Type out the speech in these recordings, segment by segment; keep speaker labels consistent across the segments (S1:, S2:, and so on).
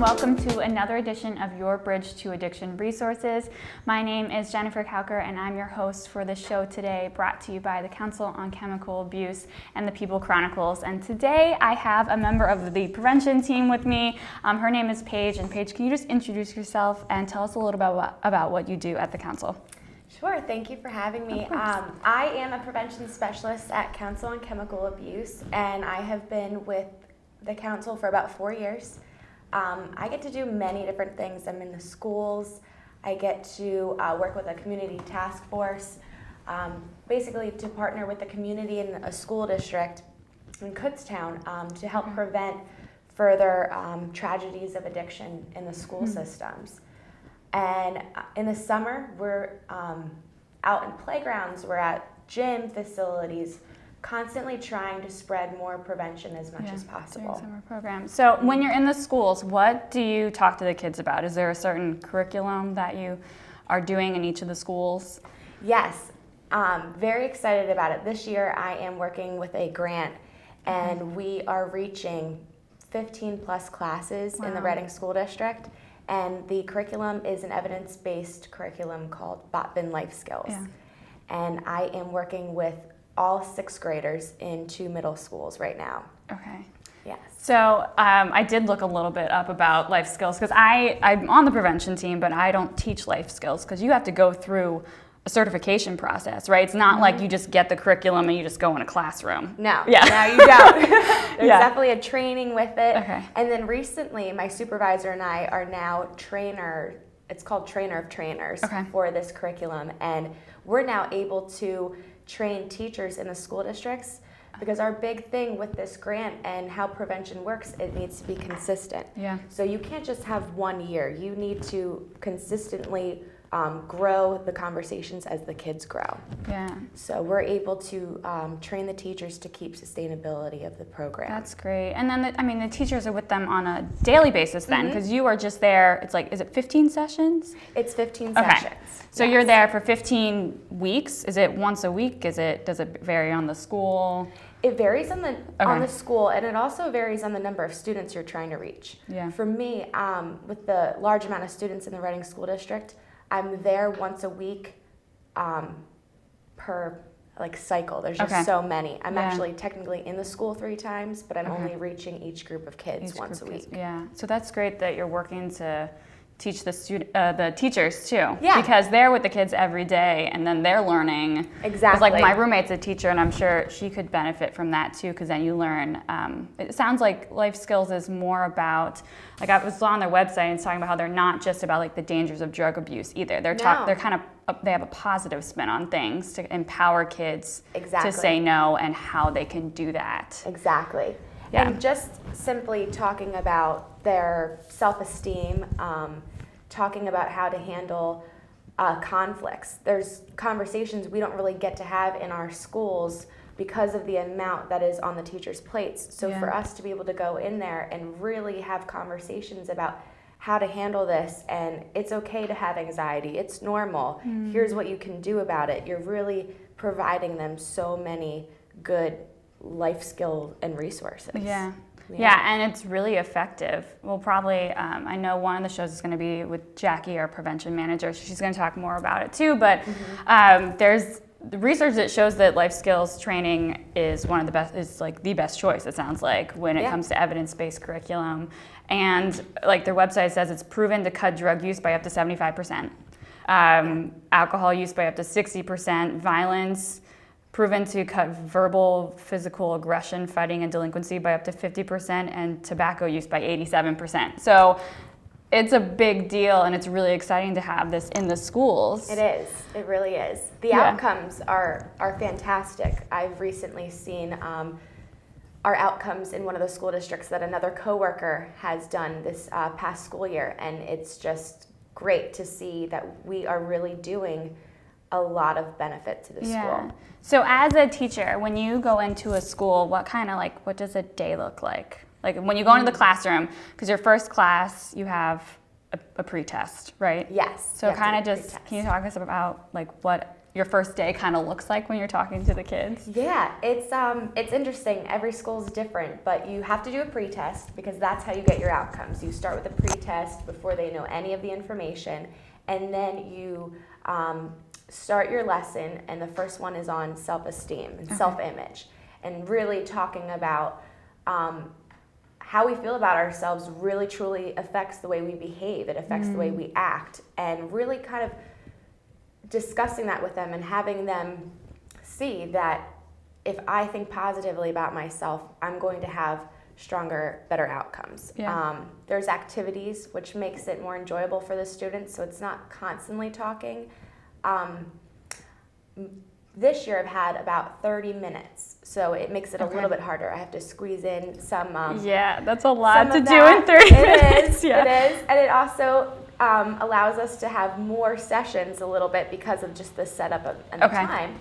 S1: welcome to another edition of Your Bridge to Addiction Resources. My name is Jennifer Kaucher, and I'm your host for the show today, brought to you by the Council on Chemical Abuse and the People Chronicles. And today I have a member of the prevention team with me. Her name is Paige. And Paige, can you just introduce yourself and tell us a little bit about what you do at the council?
S2: Sure, thank you for having me. I am a prevention specialist at Council on Chemical Abuse, and I have been with the council for about 4 years. I get to do many different things. I'm in the schools. I get to work with a community task force, basically to partner with the community in a school district in Kutztown to help prevent further tragedies of addiction in the school systems. And in the summer, we're out in playgrounds, we're at gym facilities, constantly trying to spread more prevention as much as possible.
S1: Summer program. So when you're in the schools, what do you talk to the kids about? Is there a certain curriculum that you are doing in each of the schools?
S2: Yes, very excited about it. This year I am working with a grant, and we are reaching 15 plus classes in the Reading School District. And the curriculum is an evidence-based curriculum called Botvin LifeSkills.
S1: Yeah.
S2: And I am working with all sixth graders in 2 middle schools right now.
S1: Okay.
S2: Yes.
S1: So I did look a little bit up about life skills because I'm on the prevention team, but I don't teach life skills because you have to go through a certification process, right? It's not like you just get the curriculum and you just go in a classroom.
S2: No,
S1: yeah.
S2: no, you don't. There's definitely a training with it.
S1: Okay.
S2: And then recently, my supervisor and I are now it's called Trainer of Trainers for this curriculum. And we're now able to train teachers in the school districts because our big thing with this grant and how prevention works, it needs to be consistent.
S1: Yeah.
S2: So you can't just have 1 year. You need to consistently grow the conversations as the kids grow.
S1: Yeah.
S2: So we're able to train the teachers to keep sustainability of the program.
S1: That's great. And then, the teachers are with them on a daily basis then, because you are just there, it's like, is it 15 sessions?
S2: It's 15 sessions.
S1: So you're there for 15 weeks. Is it once a week? Does it vary on the school?
S2: It varies on the school, and it also varies on the number of students you're trying to reach.
S1: Yeah.
S2: For me, with the large amount of students in the Reading School District, I'm there once a week per cycle. There's just so many. I'm actually technically in the school 3 times, but I'm only reaching each group of kids once a week.
S1: Yeah, so that's great that you're working to teach the teachers too.
S2: Yeah.
S1: Because they're with the kids every day, and then they're learning.
S2: Exactly.
S1: Like my roommate's a teacher, and I'm sure she could benefit from that too, because then you learn. It sounds like life skills is more about, I was on their website and it's talking about how they're not just about the dangers of drug abuse either. They're they have a positive spin on things to empower kids to say no and how they can do that.
S2: Exactly. Yeah. And just simply talking about their self-esteem, talking about how to handle conflicts. There's conversations we don't really get to have in our schools because of the amount that is on the teachers' plates. So for us to be able to go in there and really have conversations about how to handle this, and it's okay to have anxiety, it's normal, here's what you can do about it. You're really providing them so many good life skills and resources.
S1: Yeah, and it's really effective. We'll probably, I know one of the shows is going to be with Jackie, our prevention manager, so she's going to talk more about it too, but there's the research that shows that life skills training is one of the best, is the best choice, it sounds like, when it comes to evidence-based curriculum. And their website says it's proven to cut drug use by up to 75%, alcohol use by up to 60%, violence proven to cut verbal, physical aggression, fighting, and delinquency by up to 50%, and tobacco use by 87%. So it's a big deal, and it's really exciting to have this in the schools.
S2: It is. It really is. The outcomes are fantastic. I've recently seen our outcomes in one of the school districts that another coworker has done this past school year, and it's just great to see that we are really doing a lot of benefit to the school.
S1: So as a teacher, when you go into a school, what does a day look like? When you go into the classroom, because your first class, you have a pre-test, right?
S2: Yes.
S1: So kind of just, can you talk to us about what your first day kind of looks like when you're talking to the kids?
S2: Yeah, it's interesting. Every school is different, but you have to do a pre-test because that's how you get your outcomes. You start with a pre-test before they know any of the information, and then you start your lesson, and the first one is on self-esteem and self-image, and really talking about how we feel about ourselves really truly affects the way we behave. It affects the way we act, and really kind of discussing that with them and having them see that if I think positively about myself, I'm going to have stronger, better outcomes.
S1: Yeah.
S2: There's activities which makes it more enjoyable for the students, so it's not constantly talking. This year I've had about 30 minutes, so it makes it a little bit harder. I have to squeeze in some.
S1: Yeah, that's a lot to do
S2: that.
S1: in 30 minutes.
S2: It is, and it also allows us to have more sessions a little bit because of just the setup and the time.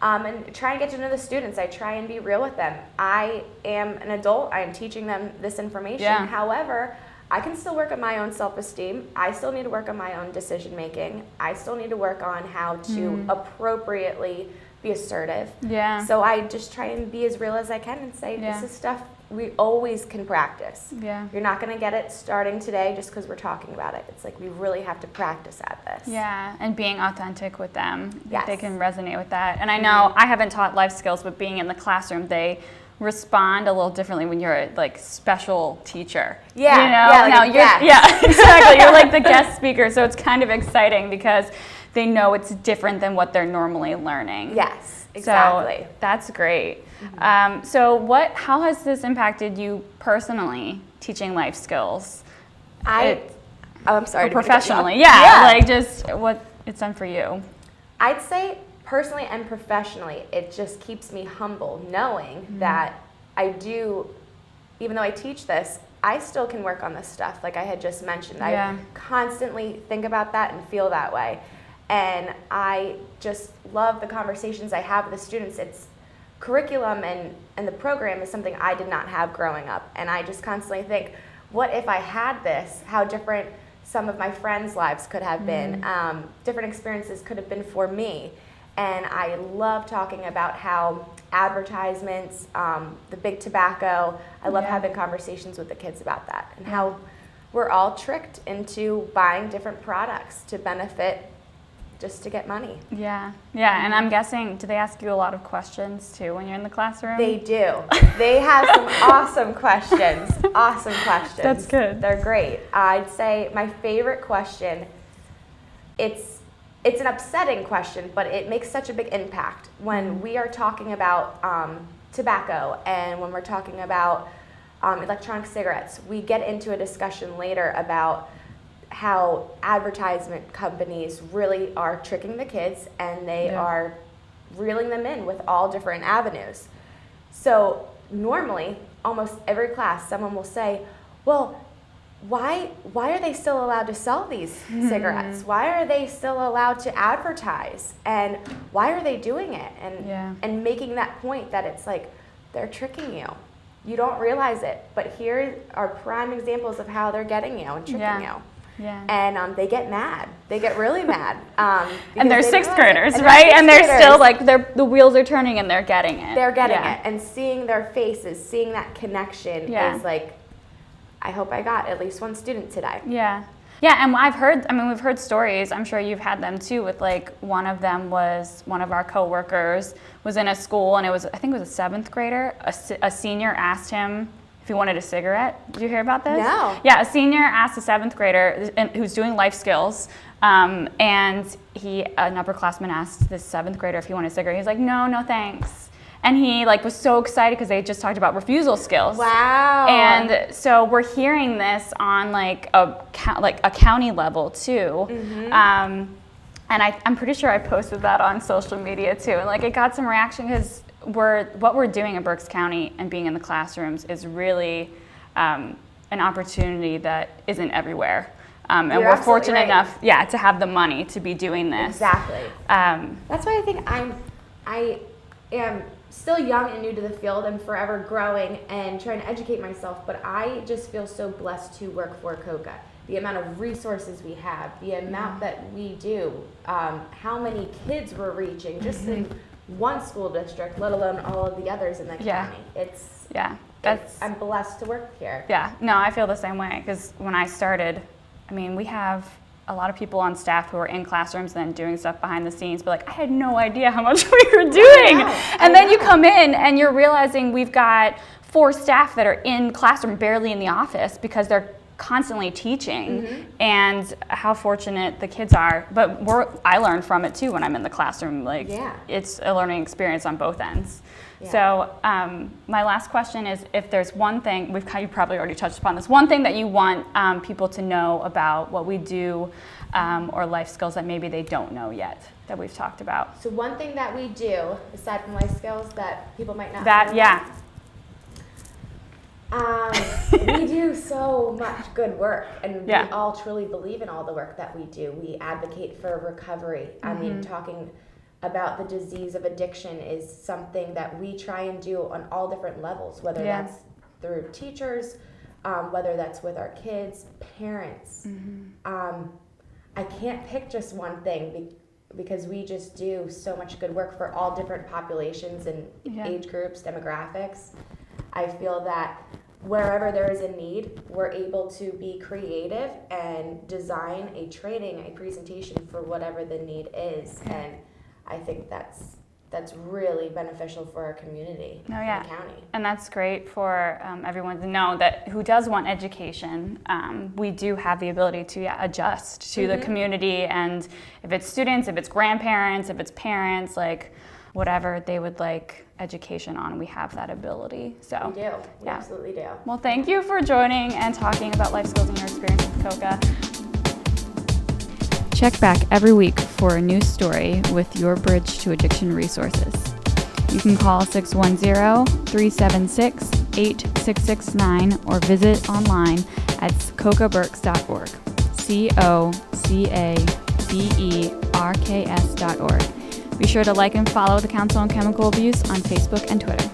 S2: And try and get to know the students. I try and be real with them. I am an adult. I am teaching them this information.
S1: Yeah.
S2: However, I can still work on my own self-esteem. I still need to work on my own decision-making. I still need to work on how to appropriately be assertive.
S1: Yeah.
S2: So I just try and be as real as I can and say, this is stuff we always can practice.
S1: Yeah.
S2: You're not going to get it starting today just because we're talking about it. It's like we really have to practice at this.
S1: Yeah, and being authentic with them.
S2: Yes.
S1: They can resonate with that. And I know I haven't taught life skills, but being in the classroom, they respond a little differently when you're a like special teacher.
S2: Yeah,
S1: you know?
S2: yeah, like
S1: now
S2: a
S1: you're,
S2: guest.
S1: yeah, exactly. You're like the guest speaker, so it's kind of exciting because they know it's different than what they're normally learning.
S2: Yes, exactly.
S1: So that's great. So how has this impacted you personally, teaching life skills?
S2: I'm sorry.
S1: Professionally, yeah, like just what it's done for you.
S2: I'd say personally and professionally, it just keeps me humble knowing that I do, even though I teach this, I still can work on this stuff like I had just mentioned. I constantly think about that and feel that way. And I just love the conversations I have with the students. It's curriculum and the program is something I did not have growing up. And I just constantly think, what if I had this? How different some of my friends' lives could have been. Different experiences could have been for me. And I love talking about how advertisements, the big tobacco, I love having conversations with the kids about that and how we're all tricked into buying different products to benefit just to get money.
S1: Yeah, and I'm guessing, do they ask you a lot of questions too when you're in the classroom?
S2: They do. They have some awesome questions.
S1: That's good.
S2: They're great. I'd say my favorite question, it's an upsetting question, but it makes such a big impact when we are talking about tobacco and when we're talking about electronic cigarettes. We get into a discussion later about how advertisement companies really are tricking the kids and they are reeling them in with all different avenues. So normally, almost every class, someone will say, well, why are they still allowed to sell these cigarettes? Why are they still allowed to advertise? And why are they doing it? And making that point that it's like, they're tricking you. You don't realize it, but here are prime examples of how they're getting you and tricking you.
S1: Yeah.
S2: And they get mad. They get really mad.
S1: And they're sixth graders, right? And they're still like, the wheels are turning and they're getting it.
S2: They're getting it. And seeing their faces, seeing that connection is like, I hope I got at least one student today. Yeah, and we've heard stories, I'm sure you've had them too, with like one of them was one of our coworkers was in a school and I think it was a seventh grader. A senior asked him if he wanted a cigarette. Did you hear about this? No.
S1: Yeah, a senior asked a seventh grader who's doing life skills, and an upperclassman asked this seventh grader if he wanted a cigarette. He's like, no thanks. And he like was so excited because they just talked about refusal skills.
S2: Wow.
S1: And so we're hearing this on like a county level too. And I'm pretty sure I posted that on social media too. And like it got some reaction because what we're doing in Berks County and being in the classrooms is really an opportunity that isn't everywhere. And we're fortunate enough, to have the money to be doing this.
S2: Exactly. That's why I think I am still young and new to the field. I'm forever growing and trying to educate myself, but I just feel so blessed to work for COCA the amount of resources we have, the amount that we do, how many kids we're reaching just in one school district, let alone all of the others in the county. I'm blessed to work here.
S1: Yeah, no, I feel the same way, because when I started, I mean, we have a lot of people on staff who are in classrooms and then doing stuff behind the scenes, but like, I had no idea how much we were doing. And then you come in and you're realizing we've got 4 staff that are in classroom, barely in the office, because they're constantly teaching, and how fortunate the kids are. But I learn from it too when I'm in the classroom. Like, it's a learning experience on both ends. So my last question is, if there's one thing, you probably already touched upon this, one thing that you want people to know about what we do, or life skills that maybe they don't know yet that we've talked about.
S2: So one thing that we do, aside from life skills, that people might not know we do so much good work, and we all truly believe in all the work that we do. We advocate for recovery. I mean, talking about the disease of addiction is something that we try and do on all different levels, whether that's through teachers, whether that's with our kids, parents. I can't pick just one thing because we just do so much good work for all different populations and age groups, demographics. I feel that wherever there is a need, we're able to be creative and design a training, a presentation for whatever the need is. And I think that's really beneficial for our community in the county.
S1: And that's great for everyone to know that who does want education, we do have the ability to adjust to the community, and if it's students, if it's grandparents, if it's parents, like whatever they would like education on, we have that ability. So
S2: we do. We absolutely do.
S1: Well, thank you for joining and talking about life skills and your experience with COCA. Check back every week for a new story with your Bridge to Addiction resources. You can call 610-376-8669 or visit online at cocaberks.org. COCABERKS.org. Be sure to like and follow the Council on Chemical Abuse on Facebook and Twitter.